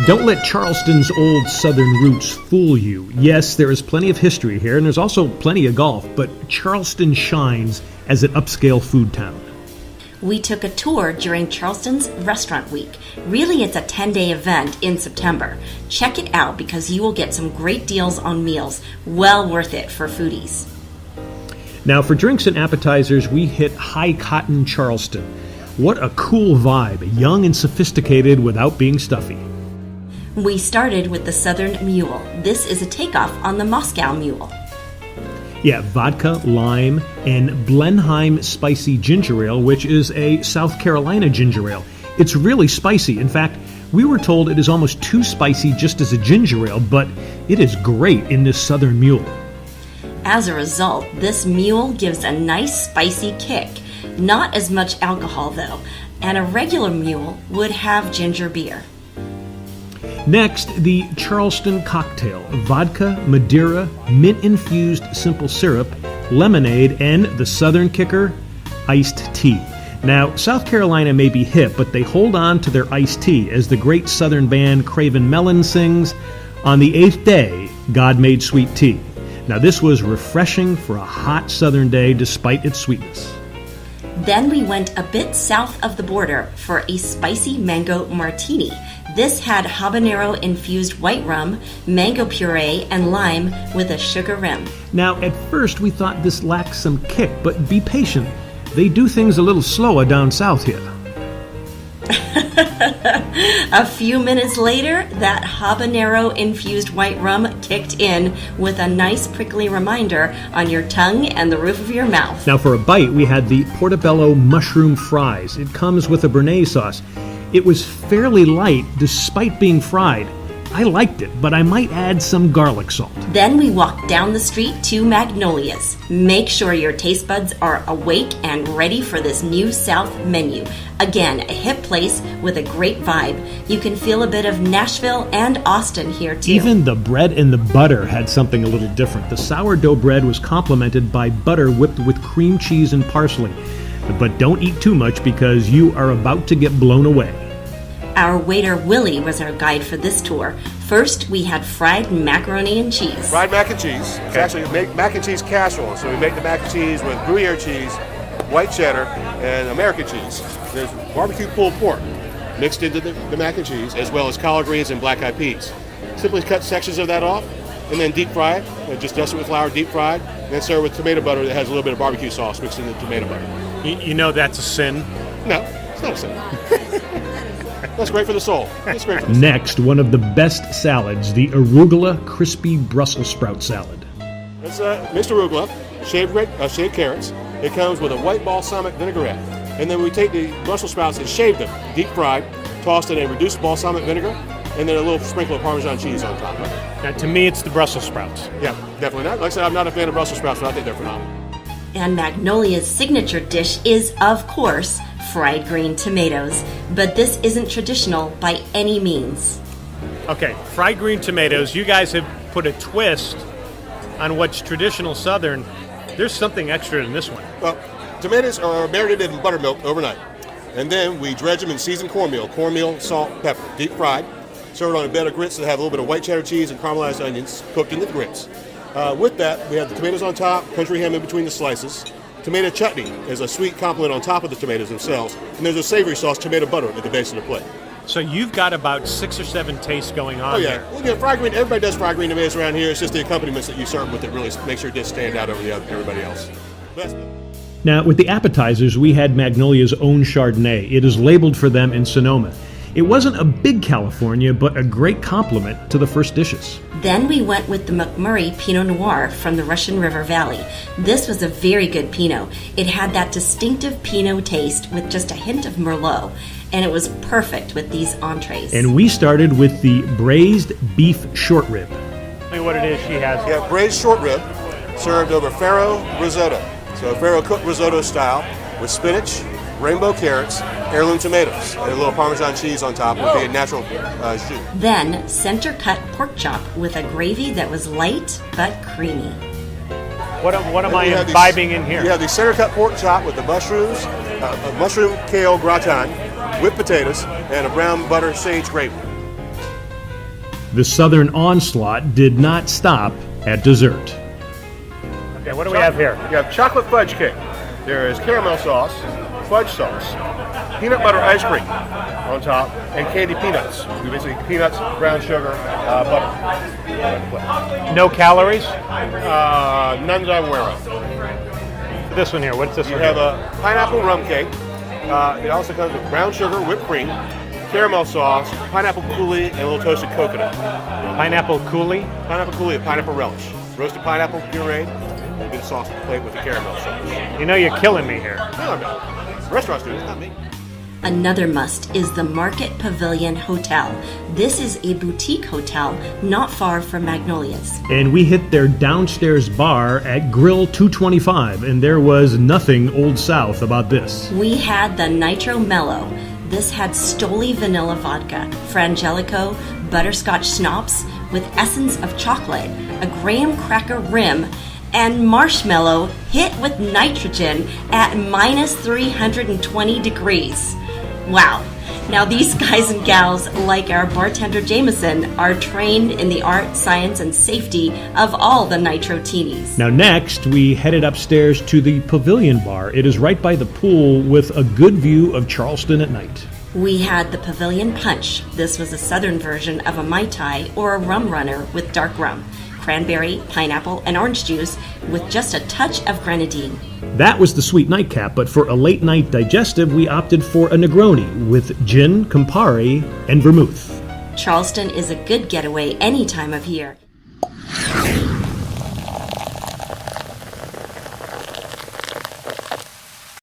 Don't let Charleston's old southern roots fool you. Yes, there is plenty of history here, and there's also plenty of golf, but Charleston shines as an upscale food town. We took a tour during Charleston's Restaurant Week. Really, it's a 10-day event in September. Check it out because you will get some great deals on meals. Well worth it for foodies. Now, for drinks and appetizers, we hit High Cotton Charleston. What a cool vibe, young and sophisticated withoout being stuffy. We started with the Southern Mule. This is a takeoff on the Moscow Mule. Yeah, vodka, lime, and Blenheim spicy ginger ale, which is a South Carolina ginger ale. It's really spicy. In fact, we were told it is almost too spicy just as a ginger ale, but it is great in this Southern Mule. As a result, this mule gives a nice spicy kick. Not as much alcohol, though, and a regular mule would have ginger beer. Next, the Charleston cocktail: vodka, Madeira, mint-infused simple syrup, lemonade, and the southern kicker, iced tea. Now, South Carolina may be hip, but they hold on to their iced tea, as the great southern band Craven Mellon sings, "On the eighth day, God made sweet tea." Now, this was refreshing for a hot southern day despite its sweetness. Then we went a bit south of the border for a spicy mango martini. This had habanero-infused white rum, mango puree, and lime with a sugar rim. Now, at first we thought this lacked some kick, but be patient. They do things a little slower down south here. A few minutes later, that habanero-infused white rum kicked in with a nice prickly reminder on your tongue and the roof of your mouth. Now, for a bite, we had the portobello mushroom fries. It comes with a béarnaise sauce. It was fairly light despite being fried. I liked it, but I might add some garlic salt. Then we walked down the street to Magnolia's. Make sure your taste buds are awake and ready for this new South menu. Again, a hip place with a great vibe. You can feel a bit of Nashville and Austin here too. Even the bread and the butter had something a little different. The sourdough bread was complemented by butter whipped with cream cheese and parsley. But don't eat too much because you are about to get blown away. Our waiter Willie was our guide for this tour. First, we had fried macaroni and cheese. Fried mac and cheese. It's actually mac and cheese casserole. So we make the mac and cheese with Gruyere cheese, white cheddar, and American cheese. There's barbecue pulled pork mixed into the mac and cheese, as well as collard greens and black-eyed peas. Simply cut sections of that off and then deep fry it. Just dust it with flour, deep fried, and then serve with tomato butter that has a little bit of barbecue sauce mixed in the tomato butter. You know that's a sin? No, it's not a sin. That's great for the soul. It's great for the soul. Next, one of the best salads, the arugula crispy Brussels sprout salad. It's mixed arugula, shaved carrots. It comes with a white balsamic vinaigrette. And then we take the Brussels sprouts and shave them, deep fried, tossed in a reduced balsamic vinegar, and then a little sprinkle of Parmesan cheese on top. Now, to me, it's the Brussels sprouts. Yeah, definitely not. Like I said, I'm not a fan of Brussels sprouts, but I think they're phenomenal. And Magnolia's signature dish is, of course, fried green tomatoes. But this isn't traditional by any means. Okay, fried green tomatoes. You guys have put a twist on what's traditional Southern. There's something extra in this one. Well, tomatoes are marinated in buttermilk overnight. And then we dredge them in seasoned cornmeal, salt, pepper, deep fried. Serve it on a bed of grits that have a little bit of white cheddar cheese and caramelized onions cooked in the grits. With that, we have the tomatoes on top, country ham in between the slices. Tomato chutney is a sweet complement on top of the tomatoes themselves. And there's a savory sauce, tomato butter, at the base of the plate. So you've got about 6 or 7 tastes going on there. Well, yeah, fried green, everybody does fried green tomatoes around here. It's just the accompaniments that you serve with it really makes your dish stand out over everybody else. Now, with the appetizers, we had Magnolia's own Chardonnay. It is labeled for them in Sonoma. It wasn't a big California, but a great complement to the first dishes. Then we went with the McMurray Pinot Noir from the Russian River Valley. This was a very good Pinot. It had that distinctive Pinot taste with just a hint of Merlot, and it was perfect with these entrees. And we started with the braised beef short rib. Tell me what it is she has. Yeah, braised short rib served over farro risotto. So farro cooked risotto style with spinach, rainbow carrots, heirloom tomatoes, and a little Parmesan cheese on top with the natural jus. Then center-cut pork chop with a gravy that was light but creamy. What am I imbibing in here? You have the center-cut pork chop with the mushrooms, a mushroom kale gratin, whipped potatoes, and a brown butter sage gravy. The Southern onslaught did not stop at dessert. Okay, what do we have here? You have chocolate fudge cake. There is caramel sauce, fudge sauce, peanut butter ice cream on top, and candy peanuts. We basically peanuts, brown sugar, butter. No calories? None that I'm aware of. This one here, what's this You one? have a pineapple rum cake. It also comes with brown sugar, whipped cream, caramel sauce, pineapple coulis, and a little toasted coconut. Pineapple coulis? Pineapple coulis, pineapple relish. Roasted pineapple puree, and a bit of sauce to plate with the caramel sauce. You know you're killing me here. No, I'm not. Restaurants do it, not me. Another must is the Market Pavilion Hotel. This is a boutique hotel not far from Magnolia's. And we hit their downstairs bar at Grill 225, and there was nothing Old South about this. We had the Nitro Mellow. This had Stoli vanilla vodka, Frangelico, butterscotch schnapps with essence of chocolate, a graham cracker rim, and marshmallow hit with nitrogen at minus 320 degrees. Wow. Now these guys and gals, like our bartender Jameson, are trained in the art, science, and safety of all the nitrotinis. Now next, we headed upstairs to the Pavilion Bar. It is right by the pool with a good view of Charleston at night. We had the Pavilion Punch. This was a southern version of a Mai Tai or a rum runner with dark rum, cranberry, pineapple, and orange juice with just a touch of grenadine. That was the sweet nightcap, but for a late night digestive, we opted for a Negroni with gin, Campari, and vermouth. Charleston is a good getaway any time of year.